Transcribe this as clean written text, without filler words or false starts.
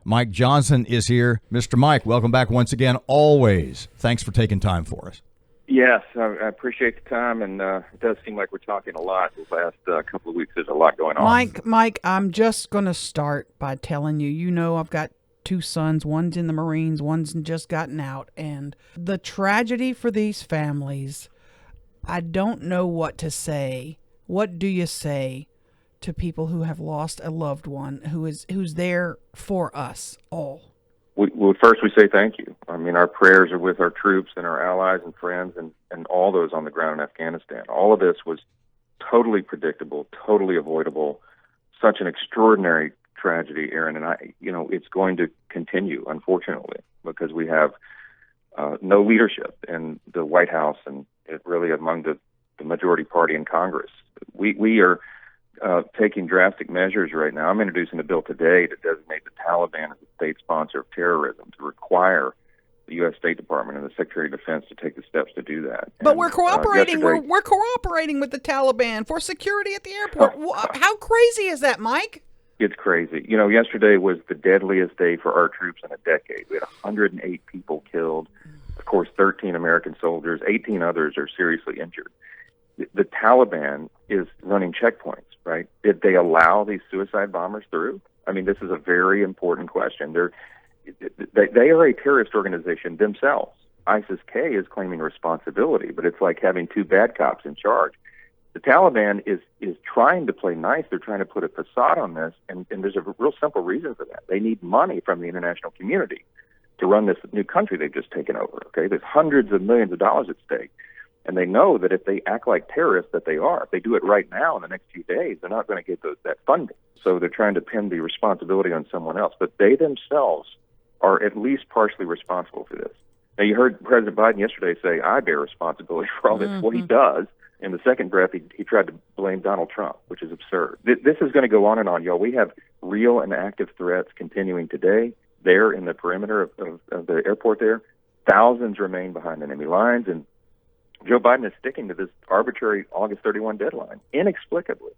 Mike Johnson is here. Mr. Mike, welcome back once again, always. Thanks for taking time for us. Yes, I appreciate the time, and it does seem like we're talking a lot the last couple of weeks. There's a lot going on. Mike, I'm just going to start by telling you, I've got two sons. One's in the Marines, one's just gotten out. And the tragedy for these families, I don't know what to say. What do you say to people who have lost a loved one who's there for us all? Well, first we say thank you. I mean, our prayers are with our troops and our allies and friends and all those on the ground in Afghanistan. All of this was totally predictable, totally avoidable. Such an extraordinary tragedy, Aaron, and it's going to continue, unfortunately, because we have no leadership in the White House and really among the majority party in Congress. We are taking drastic measures right now. I'm introducing a bill today to designate the Taliban as a state sponsor of terrorism, to require the U.S. State Department and the Secretary of Defense to take the steps to do that. But we're cooperating. We're cooperating with the Taliban for security at the airport. How crazy is that, Mike? It's crazy. Yesterday was the deadliest day for our troops in a decade. We had 108 people killed. Of course, 13 American soldiers. 18 others are seriously injured. The Taliban is running checkpoints, right? Did they allow these suicide bombers through? I mean, this is a very important question. They are a terrorist organization themselves. ISIS-K is claiming responsibility, but it's like having two bad cops in charge. The Taliban is trying to play nice. They're trying to put a facade on this, and there's a real simple reason for that. They need money from the international community to run this new country they've just taken over, okay? There's hundreds of millions of dollars at stake. And they know that if they act like terrorists that they are, if they do it right now in the next few days, they're not going to get that funding. So they're trying to pin the responsibility on someone else. But they themselves are at least partially responsible for this. Now, you heard President Biden yesterday say, I bear responsibility for all this. Mm-hmm. Well, he does. In the second breath, he tried to blame Donald Trump, which is absurd. This is going to go on and on, y'all. We have real and active threats continuing today there in the perimeter of the airport there. Thousands remain behind enemy lines, and Joe Biden is sticking to this arbitrary August 31 deadline, inexplicably.